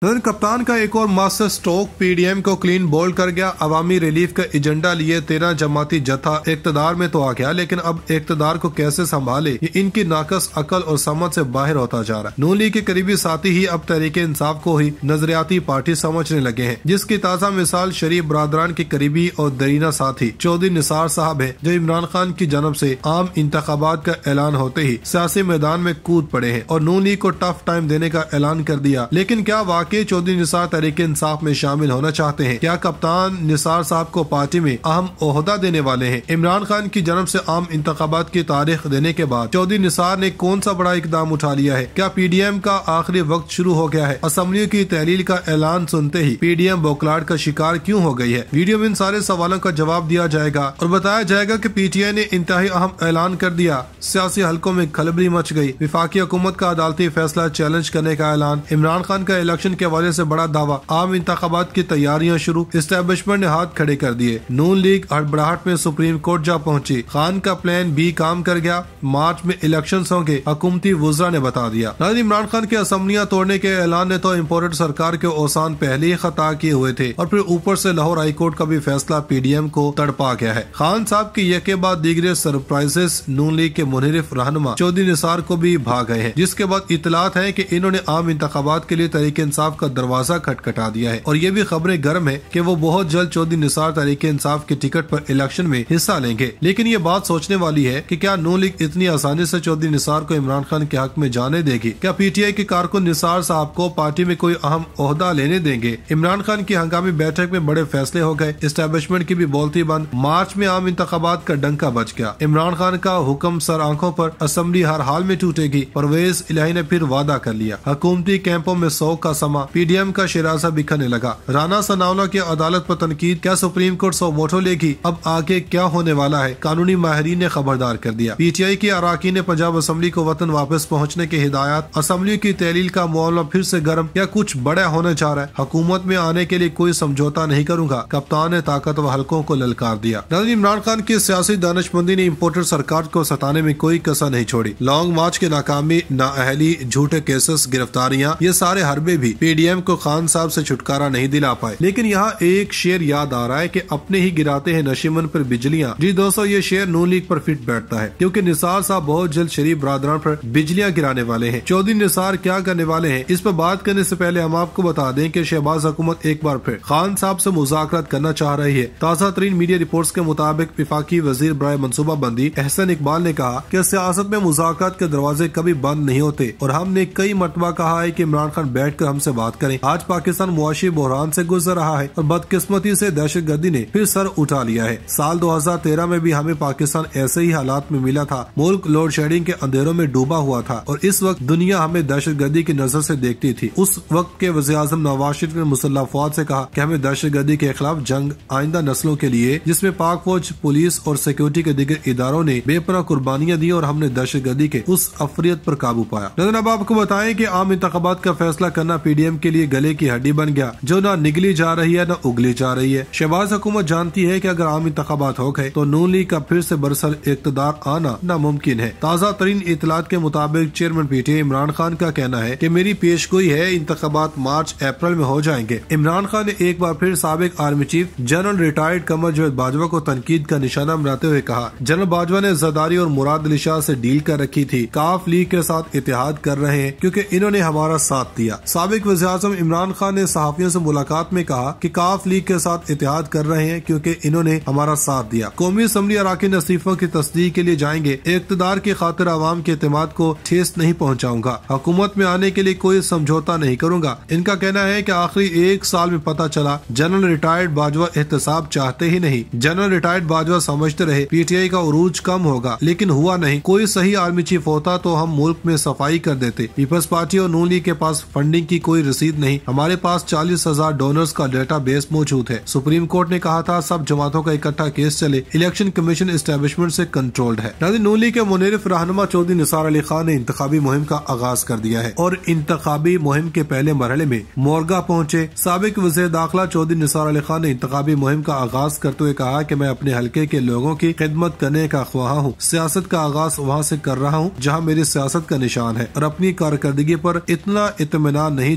کپتان کا ایک اور master stroke P D M کو کلین بولڈ کر گیا۔ عوامی ریلیف کا ایجنڈا لیے 13 جماعتی جتھا اقتدار میں تو آ گیا، لیکن اب اقتدار کو کیسے سنبھالے یہ ان کی ناقص عقل اور سمجھ سے باہر ہوتا جا رہا ہے۔ نون لیگ کے قریبی ساتھی ہی اب تحریک انصاف کو ہی نظریاتی پارٹی سمجھنے لگے ہیں، جس کی تازہ مثال شریف برادران کے قریبی اور درینہ ساتھی چودھری نثار صاحب ہیں، جو عمران خان کی جانب سے عام انتخابات کا اعلان ہوتے ہی سیاسی میدان میں کود پڑے ہیں اور نون لیگ کو ٹف ٹائم دینے کا اعلان کر دیا۔ لیکن کیا واقعی چودھری نثار تحریک انصاف میں شامل ہونا چاہتے ہیں؟ کیا کپتان نثار صاحب کو پارٹی میں اہم عہدہ دینے والے ہیں؟ عمران خان کی جانب سے عام انتخابات کی تاریخ دینے کے بعد چودھری نثار نے کون سا بڑا اقدام اٹھا لیا ہے؟ کیا پی ڈی ایم کا آخری وقت شروع ہو گیا ہے؟ اسمبلیوں کی تحلیل کا اعلان سنتے ہی پی ڈی ایم بوکلاٹ کا شکار کیوں ہو گئی ہے؟ ویڈیو میں ان سارے سوالوں کا جواب دیا جائے گا اور بتایا جائے گا کہ پی ٹی آئی نے انتہائی اہم اعلان کر دیا۔ سیاسی حلقوں میں کھلبلی مچ گئی۔ وفاقی حکومت کا عدالتی فیصلہ چیلنج کرنے کا اعلان۔ عمران خان کا الیکشن کے حوالے سے بڑا دعویٰ۔ عام انتخابات کی تیاریاں شروع۔ اسٹیبلشمنٹ نے ہاتھ کھڑے کر دیے۔ نون لیگ ہڑبڑاہٹ میں سپریم کورٹ جا پہنچی۔ خان کا پلان بی کام کر گیا۔ مارچ میں الیکشنز ہوں گے، حکومتی وزراء نے بتا دیا۔ عمران خان کے اسمبلیاں توڑنے کے اعلان نے تو امپورٹڈ سرکار کے اوسان پہلے ہی خطا کیے ہوئے تھے اور پھر اوپر سے لاہور ہائی کورٹ کا بھی فیصلہ پی ڈی ایم کو تڑپا گیا ہے۔ خان صاحب کی یک کے بعد دیگرے سرپرائزز نون لیگ کے منحرف رہنما چودھری نثار کو بھی بھا گئے ہیں، جس کے بعد اطلاعات ہیں کہ انہوں نے عام انتخابات کے لیے تحریک انصاف کا دروازہ کھٹکھٹا دیا ہے اور یہ بھی خبریں گرم ہے کہ وہ بہت جلد چودھری نثار تحریک انصاف کے ٹکٹ پر الیکشن میں حصہ لیں گے۔ لیکن یہ بات سوچنے والی ہے کہ کیا نون لیگ اتنی آسانی سے چودھری نثار کو عمران خان کے حق میں جانے دے گی؟ کیا پی ٹی آئی کے کارکن نثار صاحب کو پارٹی میں کوئی اہم عہدہ لینے دیں گے؟ عمران خان کی ہنگامی بیٹھک میں بڑے فیصلے ہو گئے۔ اسٹیبلشمنٹ کی بھی بولتی بند۔ مارچ میں عام انتخابات کا ڈنکا بج گیا۔ عمران خان کا حکم سر آنکھوں پر، اسمبلی ہر حال میں ٹوٹے گی۔ پرویز الہی نے پھر وعدہ کر لیا۔ حکومتی کیمپوں میں سوگ کا سما۔ پی ڈی ایم کا شیرازہ بکھرنے لگا۔ رانا ثناءاللہ کی عدالت پر تنقید۔ کیا سپریم کورٹ 100 ووٹوں لے گی؟ اب آگے کیا ہونے والا ہے؟ قانونی ماہرین نے خبردار کر دیا۔ پی ٹی آئی کی اراکین نے پنجاب اسمبلی کو وطن واپس پہنچنے کی ہدایات۔ اسمبلی کی تحلیل کا معاملہ پھر سے گرم۔ یا کچھ بڑا ہونے جا رہا ہے؟ حکومت میں آنے کے لیے کوئی سمجھوتا نہیں کروں گا، کپتان نے طاقت و حلقوں کو للکار دیا۔ عمران خان کی سیاسی دانش مندی نے امپورٹڈ سرکار کو ستانے میں کوئی کسر نہیں چھوڑی۔ لانگ مارچ کی ناکامی، نااہلی، جھوٹے کیسز، گرفتاریاں، یہ سارے حربے بھی پی ڈی ایم کو خان صاحب سے چھٹکارا نہیں دلا پائے۔ لیکن یہاں ایک شعر یاد آ رہا ہے کہ اپنے ہی گراتے ہیں نشیمن پر بجلیاں۔ جی دوستو، یہ شعر نون لیگ پر فٹ بیٹھتا ہے، کیونکہ نثار صاحب بہت جلد شریف برادران پر بجلیاں گرانے والے ہیں۔ چودھری نثار کیا کرنے والے ہیں، اس پر بات کرنے سے پہلے ہم آپ کو بتا دیں کہ شہباز حکومت ایک بار پھر خان صاحب سے مذاکرات کرنا چاہ رہی ہے۔ تازہ ترین میڈیا رپورٹس کے مطابق وفاقی وزیر برائے منصوبہ بندی احسن اقبال نے کہا کہ سیاست میں مذاکرات کے دروازے کبھی بند نہیں ہوتے اور ہم نے کئی مرتبہ کہا ہے کہ عمران خان بیٹھ کر ہم سے بات کریں۔ آج پاکستان معاشی بحران سے گزر رہا ہے اور بدقسمتی سے دہشت گردی نے پھر سر اٹھا لیا ہے۔ سال 2013 میں بھی ہمیں پاکستان ایسے ہی حالات میں ملا تھا۔ ملک لوڈ شیڈنگ کے اندھیروں میں ڈوبا ہوا تھا اور اس وقت دنیا ہمیں دہشت گردی کی نظر سے دیکھتی تھی۔ اس وقت کے وزیر اعظم نواز شریف نے مسلح افواج سے کہا کہ ہمیں دہشت گردی کے خلاف جنگ آئندہ نسلوں کے لیے، جس میں پاک فوج، پولیس اور سیکورٹی کے دیگر اداروں نے بے پناہ قربانیاں دی اور ہم نے دہشت گردی کے اس افریت پر قابو پایا۔ اب آپ کو بتائیں کہ عام انتخابات کا فیصلہ کرنا پی ڈی ایم کے لیے گلے کی ہڈی بن گیا، جو نہ نگلی جا رہی ہے نہ اگلی جا رہی ہے۔ شہباز حکومت جانتی ہے کہ اگر عام انتخابات ہو گئے تو نون لیگ کا پھر سے برسر اقتدار آنا ناممکن ہے۔ تازہ ترین اطلاعات کے مطابق chairman P T I Imran Khan کا کہنا ہے کہ میری پیش گوئی ہے انتخابات مارچ اپریل میں ہو جائیں گے۔ عمران خان نے ایک بار پھر سابق army chief general retired Qamar Javed Bajwa کو تنقید کا نشانہ بناتے ہوئے کہا، جنرل باجوہ نے زرداری اور مراد علی شاہ سے ڈیل کر رکھی تھی، کاف لیگ کے ساتھ اتحاد کر رہے ہیں کیونکہ انہوں نے ہمارا ساتھ دیا۔ سابق وزیر اعظم عمران خان نے صحافیوں سے ملاقات میں کہا کہ کاف لیگ کے ساتھ اتحاد کر رہے ہیں کیونکہ انہوں نے ہمارا ساتھ دیا۔ قومی اسمبلی اراکین استعفوں کی تصدیق کے لیے جائیں گے۔ اقتدار کی خاطر عوام کے اعتماد کو ٹھیس نہیں پہنچاؤں گا، حکومت میں آنے کے لیے کوئی سمجھوتا نہیں کروں گا۔ ان کا کہنا ہے کہ آخری ایک سال میں پتہ چلا جنرل ریٹائرڈ باجوہ احتساب چاہتے ہی نہیں۔ جنرل ریٹائرڈ باجوہ سمجھتے رہے پی ٹی آئی کا عروج کم ہوگا، لیکن ہوا نہیں۔ کوئی صحیح آرمی چیف ہوتا تو ہم ملک میں صفائی کر دیتے۔ پیپلز پارٹی اور نون لیگ کے پاس فنڈنگ کی کوئی رسید نہیں، ہمارے پاس 40,000 ڈونرز کا ڈیٹا بیس موجود ہے۔ سپریم کورٹ نے کہا تھا سب جماعتوں کا اکٹھا کیس چلے، الیکشن کمیشن اسٹیبلشمنٹ سے کنٹرولڈ ہے۔ نون لیگ کے منحرف رہنما چودھری نثار علی خان نے انتخابی مہم کا آغاز کر دیا ہے اور انتخابی مہم کے پہلے مرحلے میں مورگا پہنچے۔ سابق وزیر داخلہ چودھری نثار علی خان نے انتخابی مہم کا آغاز کرتے ہوئے کہا کہ میں اپنے حلقے کے لوگوں کی خدمت کرنے کا خواہاں ہوں، سیاست کا آغاز وہاں سے کر رہا ہوں جہاں میری سیاست کا نشان ہے اور اپنی کارکردگی پر اتنا اطمینان نہیں